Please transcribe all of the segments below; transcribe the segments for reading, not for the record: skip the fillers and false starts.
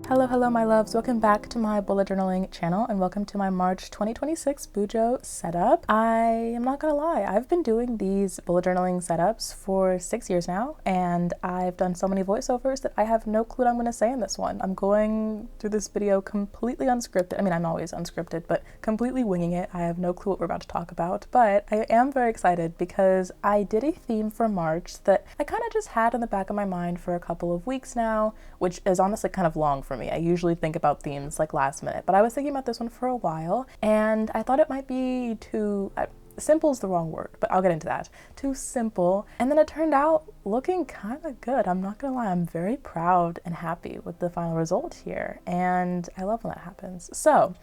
Hello my loves, welcome back to my bullet journaling channel and welcome to my March 2026 Bujo setup. I am not gonna lie, I've been doing these bullet journaling setups for 6 years now and I've done so many voiceovers that I have no clue what I'm gonna say in this one. I'm going through this video completely unscripted. I mean, I'm always unscripted, but completely winging it. I have no clue what we're about to talk about, but I am very excited because I did a theme for March that I kind of just had in the back of my mind for a couple of weeks now, which is honestly kind of long for me. I usually think about themes like last minute, but I was thinking about this one for a while and I thought it might be too, simple is the wrong word, but I'll get into that, too simple. And then it turned out looking kind of good. I'm not gonna lie, I'm very proud and happy with the final result here. And I love when that happens. So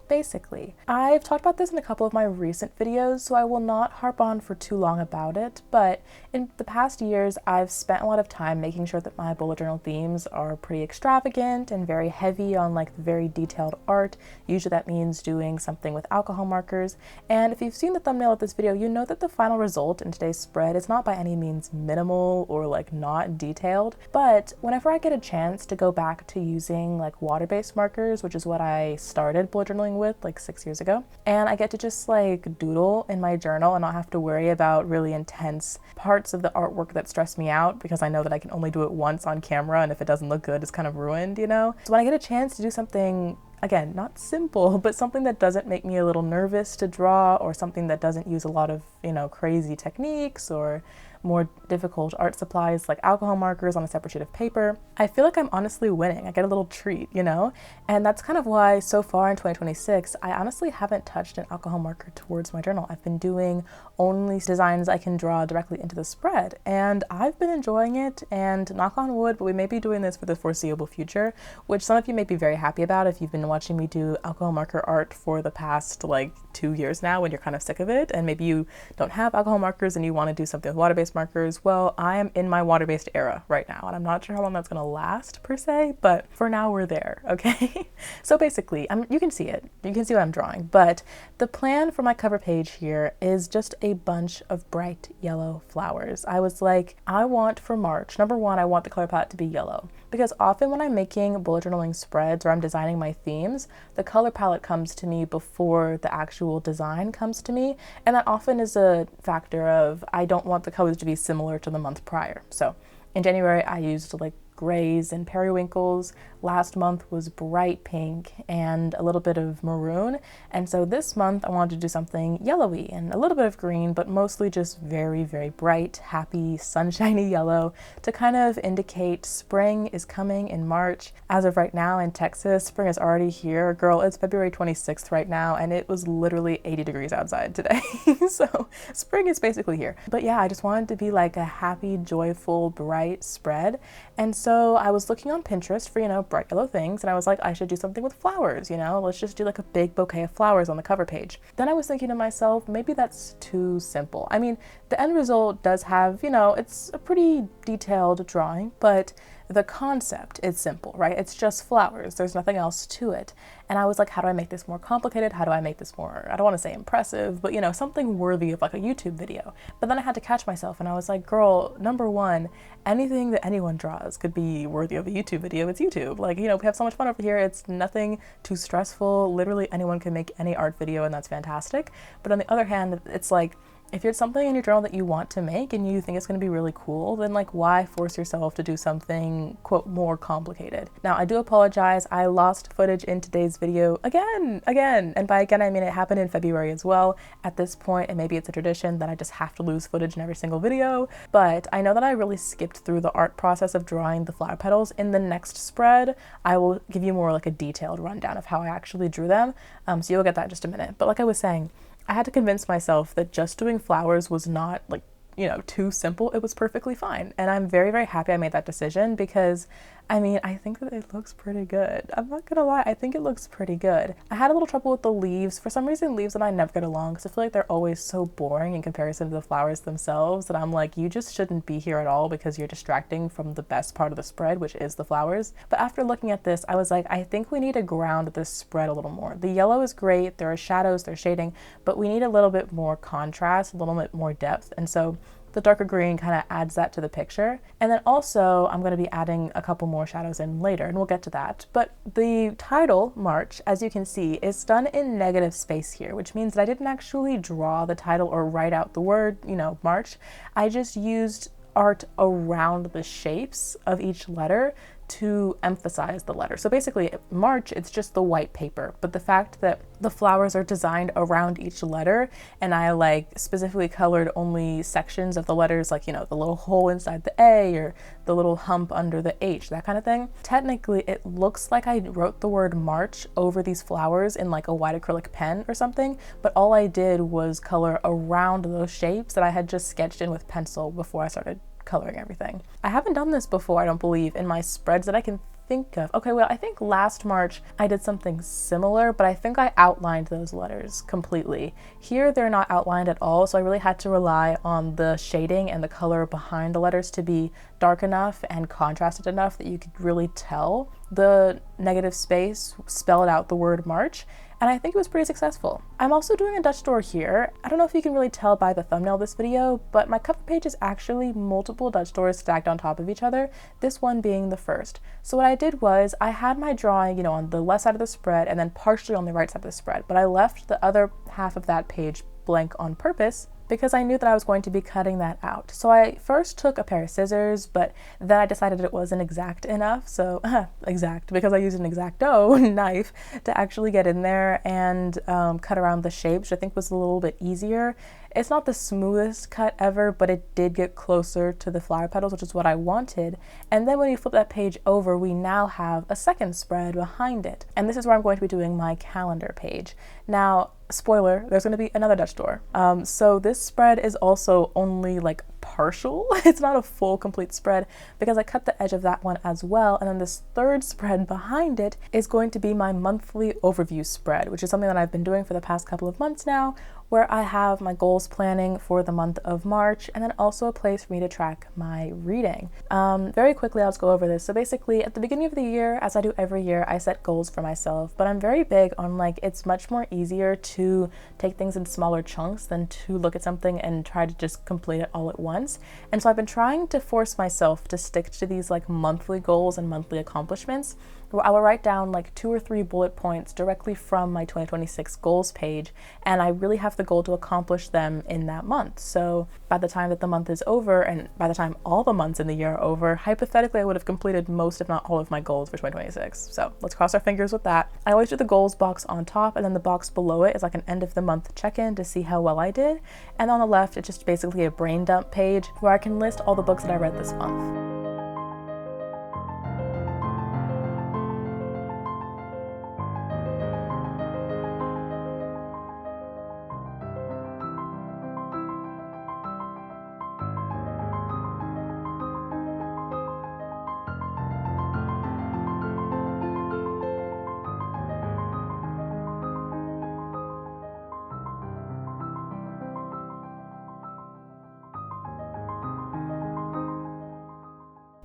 basically, I've talked about this in a couple of my recent videos, so I will not harp on for too long about it, but in the past years, I've spent a lot of time making sure that my bullet journal themes are pretty extravagant and very heavy on like very detailed art. Usually that means doing something with alcohol markers. And if you've seen the thumbnail of this video, you know that the final result in today's spread is not by any means minimal or like not detailed, but whenever I get a chance to go back to using like water-based markers, which is what I started bullet journaling with like 6 years ago, and I get to just like doodle in my journal and not have to worry about really intense parts of the artwork that stress me out because I know that I can only do it once on camera, and if it doesn't look good, it's kind of ruined, you know? So when I get a chance to do something, again, not simple, but something that doesn't make me a little nervous to draw, or something that doesn't use a lot of, you know, crazy techniques or more difficult art supplies like alcohol markers on a separate sheet of paper, I feel like I'm honestly winning. I get a little treat, you know? And that's kind of why so far in 2026, I honestly haven't touched an alcohol marker towards my journal. I've been doing only designs I can draw directly into the spread, and I've been enjoying it, and knock on wood, but we may be doing this for the foreseeable future, which some of you may be very happy about if you've been watching me do alcohol marker art for the past like 2 years now when you're kind of sick of it, and maybe you don't have alcohol markers and you want to do something with water-based markers. Well, I am in my water-based era right now, and I'm not sure how long that's gonna last per se, but for now we're there, okay? So basically, you can see it. You can see what I'm drawing, but the plan for my cover page here is just a bunch of bright yellow flowers. I was like, I want for March, number one, I want the color palette to be yellow, because often when I'm making bullet journaling spreads or I'm designing my themes, the color palette comes to me before the actual design comes to me, and that often is a factor of I don't want the colors to be similar to the month prior. So in January, I used like grays and periwinkles. Last month was bright pink and a little bit of maroon. And so this month I wanted to do something yellowy and a little bit of green, but mostly just very, very bright, happy, sunshiny yellow to kind of indicate spring is coming in March. As of right now in Texas, spring is already here. Girl, it's February 26th right now, and it was literally 80 degrees outside today. So spring is basically here. But yeah, I just wanted to be like a happy, joyful, bright spread. And so I was looking on Pinterest for, you know, bright yellow things, and I was like, I should do something with flowers, you know, let's just do like a big bouquet of flowers on the cover page. Then I was thinking to myself, maybe that's too simple. I mean, the end result does have, you know, it's a pretty detailed drawing, but the concept is simple, right? It's just flowers. There's nothing else to it. And I was like, how do I make this more complicated? How do I make this more, I don't want to say impressive, but you know, something worthy of like a YouTube video. But then I had to catch myself and I was like, girl, number one, anything that anyone draws could be worthy of a YouTube video. It's YouTube. Like, you know, we have so much fun over here. It's nothing too stressful. Literally anyone can make any art video and that's fantastic. But on the other hand, it's like, if it's something in your journal that you want to make and you think it's going to be really cool, then like why force yourself to do something quote more complicated? Now I do apologize, I lost footage in today's video again, and by again I mean it happened in February as well. At this point, and maybe it's a tradition that I just have to lose footage in every single video, but I know that I really skipped through the art process of drawing the flower petals. In the next spread, I will give you more like a detailed rundown of how I actually drew them, so you'll get that in just a minute. But like I was saying, I had to convince myself that just doing flowers was not like, you know, too simple. It was perfectly fine. And I'm very, very happy I made that decision because I mean, I think that it looks pretty good. I'm not gonna lie, I think it looks pretty good. I had a little trouble with the leaves. For some reason, leaves and I never get along because I feel like they're always so boring in comparison to the flowers themselves that I'm like, you just shouldn't be here at all because you're distracting from the best part of the spread, which is the flowers. But after looking at this, I was like, I think we need to ground this spread a little more. The yellow is great, there are shadows, there's shading, but we need a little bit more contrast, a little bit more depth. And so the darker green kind of adds that to the picture. And then also I'm going to be adding a couple more shadows in later, and we'll get to that. But the title, March, as you can see, is done in negative space here, which means that I didn't actually draw the title or write out the word, March. I just used art around the shapes of each letter to emphasize the letter. So basically, March, it's just the white paper, but the fact that the flowers are designed around each letter, and I specifically colored only sections of the letters, the little hole inside the A or the little hump under the H, that kind of thing. Technically, it looks like I wrote the word March over these flowers in a white acrylic pen or something, but all I did was color around those shapes that I had just sketched in with pencil before I started coloring everything. I haven't done this before, I don't believe, in my spreads that I can think of. Okay, well, I think last March I did something similar, but I think I outlined those letters completely. Here they're not outlined at all, so I really had to rely on the shading and the color behind the letters to be dark enough and contrasted enough that you could really tell the negative space spelled out the word March, and I think it was pretty successful. I'm also doing a Dutch door here. I don't know if you can really tell by the thumbnail of this video, but my cover page is actually multiple Dutch doors stacked on top of each other, this one being the first. So what I did was I had my drawing, on the left side of the spread and then partially on the right side of the spread, but I left the other half of that page blank on purpose because I knew that I was going to be cutting that out. So I first took a pair of scissors, but then I decided it wasn't exact enough, so exact, because I used an X-Acto knife to actually get in there and cut around the shape, which I think was a little bit easier. It's not the smoothest cut ever, but it did get closer to the flower petals, which is what I wanted. And then when you flip that page over, we now have a second spread behind it. And this is where I'm going to be doing my calendar page. Now, spoiler, there's going to be another Dutch door. So this spread is also only partial. It's not a full complete spread because I cut the edge of that one as well. And then this third spread behind it is going to be my monthly overview spread, which is something that I've been doing for the past couple of months now, where I have my goals planning for the month of March and then also a place for me to track my reading. Very quickly, I'll just go over this. So basically, at the beginning of the year, as I do every year, I set goals for myself, but I'm very big on it's much more easier to take things in smaller chunks than to look at something and try to just complete it all at once. And so I've been trying to force myself to stick to these monthly goals and monthly accomplishments, where I will write down 2 or 3 bullet points directly from my 2026 goals page, and I really have the goal to accomplish them in that month. So by the time that the month is over, and by the time all the months in the year are over, hypothetically I would have completed most, if not all, of my goals for 2026. So let's cross our fingers with that. I always do the goals box on top, and then the box below it is an end of the month check-in to see how well I did. And on the left, it's just basically a brain dump page where I can list all the books that I read this month.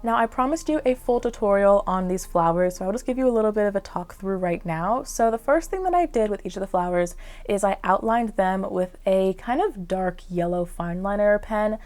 Now, I promised you a full tutorial on these flowers, so I'll just give you a little bit of a talk through right now. So the first thing that I did with each of the flowers is I outlined them with a kind of dark yellow fine liner pen.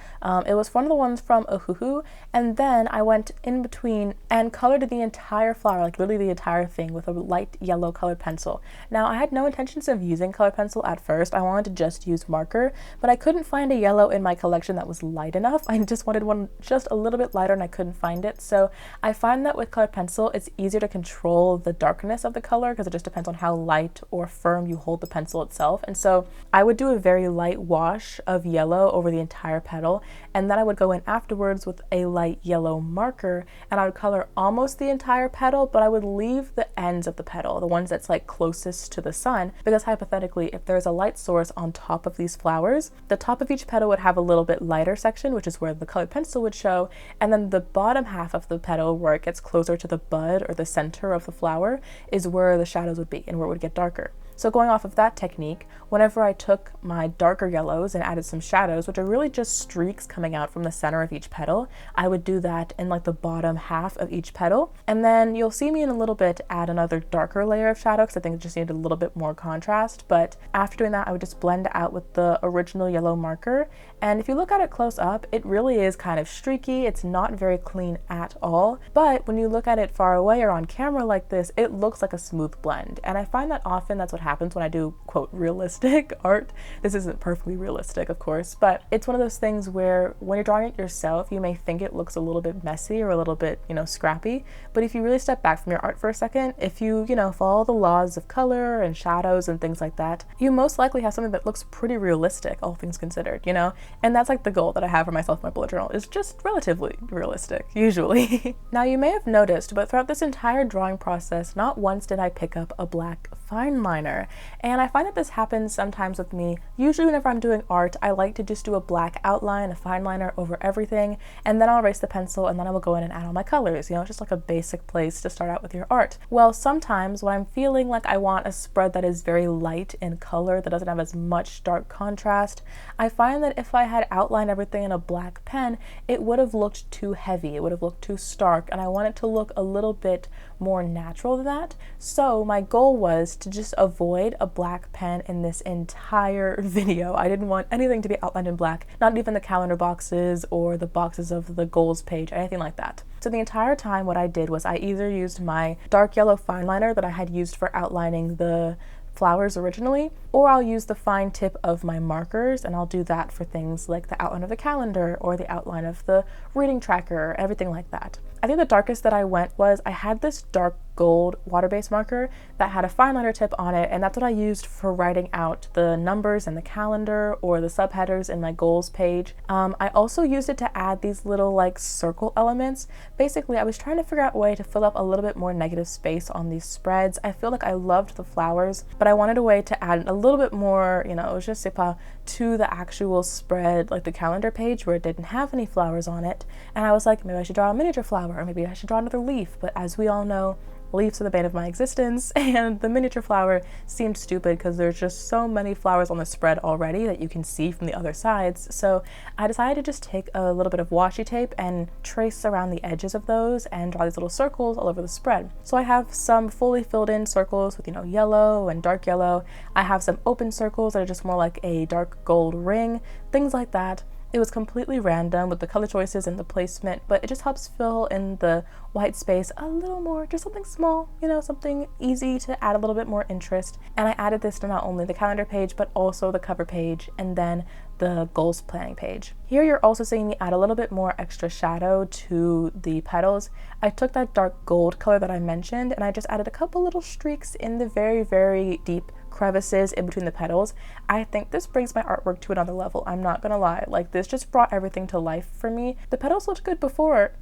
It was one of the ones from Ohuhu, and then I went in between and colored the entire flower, literally the entire thing, with a light yellow colored pencil. Now, I had no intentions of using colored pencil at first. I wanted to just use marker, but I couldn't find a yellow in my collection that was light enough. I just wanted one just a little bit lighter, and I couldn't find it. So I find that with colored pencil, it's easier to control the darkness of the color because it just depends on how light or firm you hold the pencil itself. And so I would do a very light wash of yellow over the entire petal, and then I would go in afterwards with a light yellow marker, and I would color almost the entire petal, but I would leave the ends of the petal, the ones that's closest to the sun, because hypothetically, if there's a light source on top of these flowers, the top of each petal would have a little bit lighter section, which is where the colored pencil would show, and then the bottom half of the petal, where it gets closer to the bud or the center of the flower, is where the shadows would be and where it would get darker. So going off of that technique, whenever I took my darker yellows and added some shadows, which are really just streaks coming out from the center of each petal, I would do that in like the bottom half of each petal. And then you'll see me in a little bit add another darker layer of shadow because I think it just needed a little bit more contrast. But after doing that, I would just blend out with the original yellow marker. And if you look at it close up, it really is kind of streaky. It's not very clean at all. But when you look at it far away or on camera like this, it looks like a smooth blend. And I find that often that's what happens when I do, quote, realistic art. This isn't perfectly realistic, of course, but it's one of those things where when you're drawing it yourself, you may think it looks a little bit messy or a little bit, scrappy. But if you really step back from your art for a second, if you, follow the laws of color and shadows and things like that, you most likely have something that looks pretty realistic, all things considered, And that's like the goal that I have for myself in my bullet journal, is just relatively realistic, usually. Now you may have noticed, but throughout this entire drawing process, not once did I pick up a black fine liner. And I find that this happens sometimes with me. Usually whenever I'm doing art, I like to just do a black outline, a fine liner over everything, and then I'll erase the pencil and then I will go in and add all my colors, just like a basic place to start out with your art. Well, sometimes when I'm feeling like I want a spread that is very light in color, that doesn't have as much dark contrast, I find that if I had outlined everything in a black pen, it would have looked too heavy, it would have looked too stark, and I want it to look a little bit more natural than that. So my goal was to just avoid a black pen in this entire video. I didn't want anything to be outlined in black, not even the calendar boxes or the boxes of the goals page, anything like that. So the entire time what I did was I either used my dark yellow fine liner that I had used for outlining the flowers originally, or I'll use the fine tip of my markers, and I'll do that for things like the outline of the calendar or the outline of the reading tracker, everything like that. I think the darkest that I went was I had this dark gold water-based marker that had a fine liner tip on it, and that's what I used for writing out the numbers in the calendar or the subheaders in my goals page. I also used it to add these little like circle elements. Basically, I was trying to figure out a way to fill up a little bit more negative space on these spreads. I feel like I loved the flowers, but I wanted a way to add a little bit more, je sais pas, to the actual spread, like the calendar page where it didn't have any flowers on it. And I was like, maybe I should draw a miniature flower, or maybe I should draw another leaf. But as we all know, leaves are the bane of my existence, and the miniature flower seemed stupid because there's just so many flowers on the spread already that you can see from the other sides. So I decided to just take a little bit of washi tape and trace around the edges of those and draw these little circles all over the spread. So I have some fully filled in circles with, yellow and dark yellow. I have some open circles that are just more like a dark gold ring, things like that. It was completely random with the color choices and the placement, but it just helps fill in the white space a little more, just something small, something easy to add a little bit more interest. And I added this to not only the calendar page, but also the cover page and then the goals planning page. Here you're also seeing me add a little bit more extra shadow to the petals. I took that dark gold color that I mentioned and I just added a couple little streaks in the very, very deep crevices in between the petals. I think this brings my artwork to another level. I'm not gonna lie, like this just brought everything to life for me. The petals looked good before,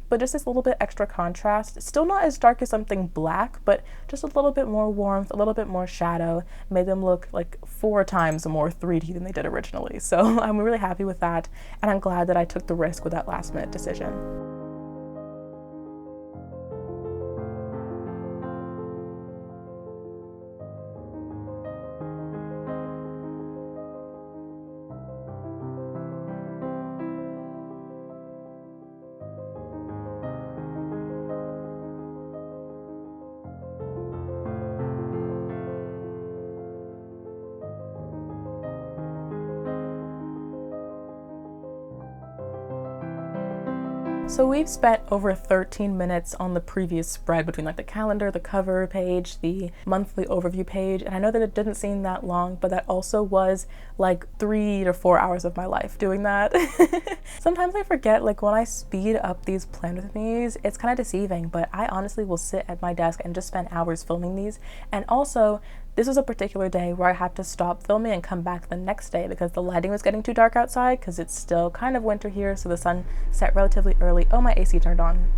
but just this little bit extra contrast. Still not as dark as something black, but just a little bit more warmth, a little bit more shadow, made them look like 4 times more 3D than they did originally. So I'm really happy with that, and I'm glad that I took the risk with that last minute decision. So we've spent over 13 minutes on the previous spread between like the calendar, the cover page, the monthly overview page, and I know that it didn't seem that long, but that also was like 3 to 4 hours of my life doing that. Sometimes I forget, like when I speed up these plan with me's, it's kind of deceiving, but I honestly will sit at my desk and just spend hours filming these. And also, this was a particular day where I had to stop filming and come back the next day because the lighting was getting too dark outside because it's still kind of winter here, so the sun set relatively early. Oh, my AC turned on.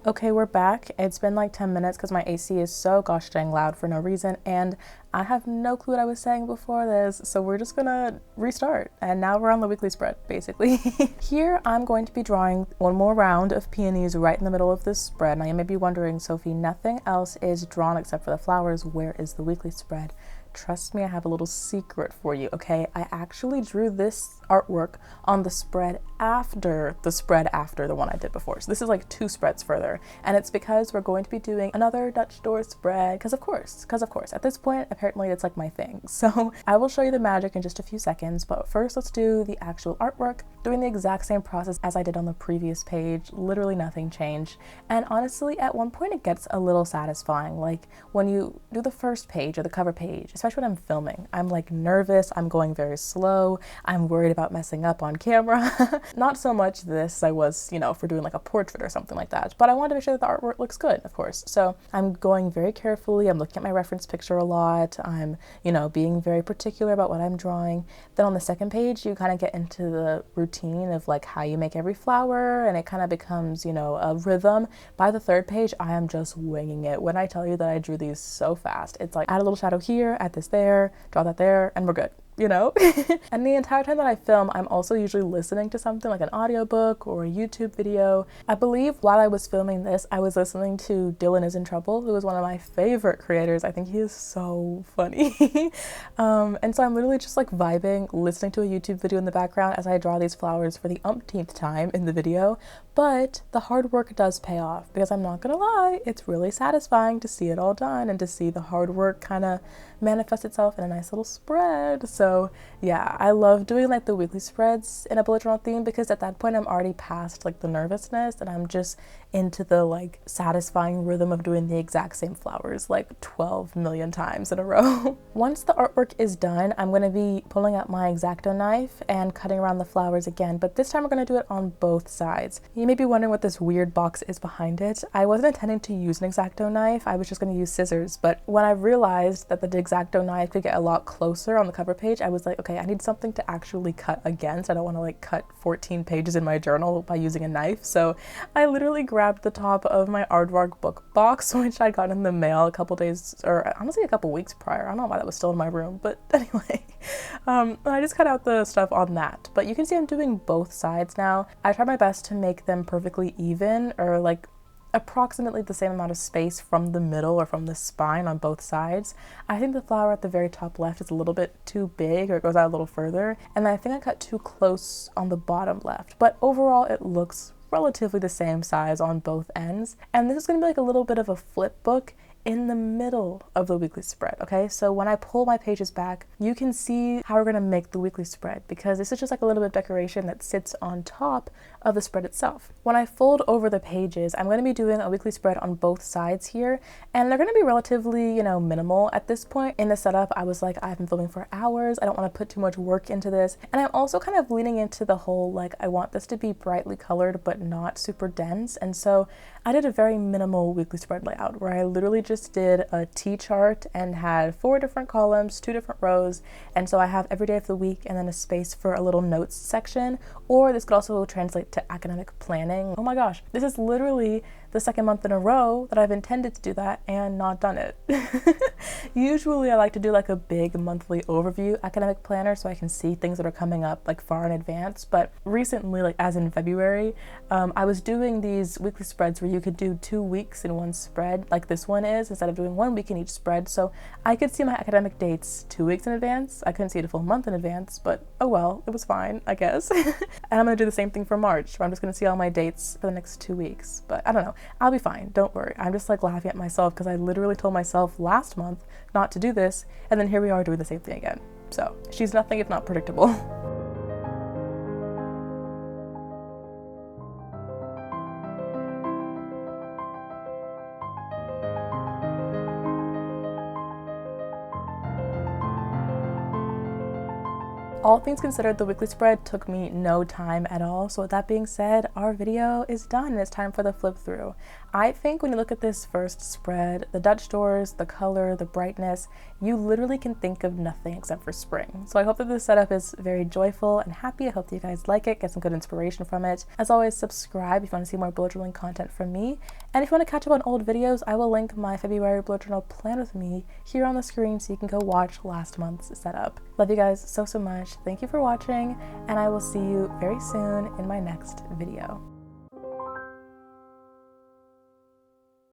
Okay, we're back. It's been like 10 minutes because my AC is so gosh dang loud for no reason, and I have no clue what I was saying before this, so we're just gonna restart. And now we're on the weekly spread, basically. Here, I'm going to be drawing one more round of peonies right in the middle of this spread. Now you may be wondering, Sophie, nothing else is drawn except for the flowers. Where is the weekly spread? Trust me, I have a little secret for you, okay? I actually drew this artwork on the spread after the one I did before. So this is like 2 spreads further. And it's because we're going to be doing another Dutch door spread, because of course, at this point, apparently it's like my thing. So I will show you the magic in just a few seconds, but first let's do the actual artwork, doing the exact same process as I did on the previous page. Literally nothing changed. And honestly, at one point it gets a little satisfying. Like when you do the first page or the cover page, especially when I'm filming, I'm like nervous, I'm going very slow, I'm worried about messing up on camera. Not so much this, I was, you know, for doing like a portrait or something like that, but I wanted to make sure that the artwork looks good, of course. So I'm going very carefully, I'm looking at my reference picture a lot, I'm, you know, being very particular about what I'm drawing. Then on the second page, you kind of get into the routine of like how you make every flower, and it kind of becomes, you know, a rhythm. By the third page, I am just winging it. When I tell you that I drew these so fast, it's like add a little shadow here, add this there, draw that there, and we're good, you know? And the entire time that I film, I'm also usually listening to something like an audiobook or a YouTube video. I believe while I was filming this, I was listening to Dylan Is in Trouble, who is one of my favorite creators. I think he is so funny. And so I'm literally just like vibing, listening to a YouTube video in the background as I draw these flowers for the umpteenth time in the video. But the hard work does pay off, because I'm not gonna lie, it's really satisfying to see it all done and to see the hard work kind of manifest itself in a nice little spread. So yeah, I love doing like the weekly spreads in a bullet journal theme, because at that point I'm already past like the nervousness and I'm just into the like satisfying rhythm of doing the exact same flowers like 12 million times in a row. Once the artwork is done, I'm going to be pulling out my X-Acto knife and cutting around the flowers again, but this time we're going to do it on both sides. You may be wondering what this weird box is behind it. I wasn't intending to use an X-Acto knife, I was just going to use scissors, but when I realized that the X-Acto knife could get a lot closer on the cover page, I was like, okay, I need something to actually cut against. I don't want to like cut 14 pages in my journal by using a knife. So I literally grabbed the top of my Aardvark book box, which I got in the mail a couple days, or honestly a couple weeks prior. I don't know why that was still in my room, but anyway, I just cut out the stuff on that. But you can see I'm doing both sides now. I try my best to make them perfectly even, or like approximately the same amount of space from the middle or from the spine on both sides. I think the flower at the very top left is a little bit too big, or it goes out a little further, and I think I cut too close on the bottom left, but overall it looks relatively the same size on both ends. And this is going to be like a little bit of a flip book in the middle of the weekly spread, okay? So when I pull my pages back, you can see how we're gonna make the weekly spread, because this is just like a little bit of decoration that sits on top of the spread itself. When I fold over the pages, I'm gonna be doing a weekly spread on both sides here, and they're gonna be relatively, you know, minimal at this point. In the setup, I was like, I've been filming for hours, I don't wanna put too much work into this, and I'm also kind of leaning into the whole, like, I want this to be brightly colored, but not super dense, and so I did a very minimal weekly spread layout where I literally just did a T-chart and had 4 different columns, 2 different rows, and so I have every day of the week and then a space for a little notes section, or this could also translate to academic planning. Oh my gosh, this is literally the second month in a row that I've intended to do that and not done it. Usually I like to do like a big monthly overview academic planner so I can see things that are coming up like far in advance, but recently, like as in February, I was doing these weekly spreads where you could do 2 weeks in one spread like this one is, instead of doing 1 week in each spread, so I could see my academic dates 2 weeks in advance. I couldn't see it a full month in advance, but oh well, it was fine, I guess. And I'm gonna do the same thing for March, where I'm just gonna see all my dates for the next 2 weeks, but I don't know, I'll be fine, don't worry. I'm just like laughing at myself because I literally told myself last month not to do this, and then here we are doing the same thing again. So she's nothing if not predictable. All things considered, the weekly spread took me no time at all. So with that being said, our video is done and it's time for the flip through. I think when you look at this first spread, the Dutch doors, the color, the brightness, you literally can think of nothing except for spring. So I hope that this setup is very joyful and happy. I hope that you guys like it, get some good inspiration from it. As always, subscribe if you want to see more bullet journaling content from me. And if you want to catch up on old videos, I will link my February bullet journal plan with me here on the screen so you can go watch last month's setup. Love you guys so much. Thank you for watching, and I will see you very soon in my next video.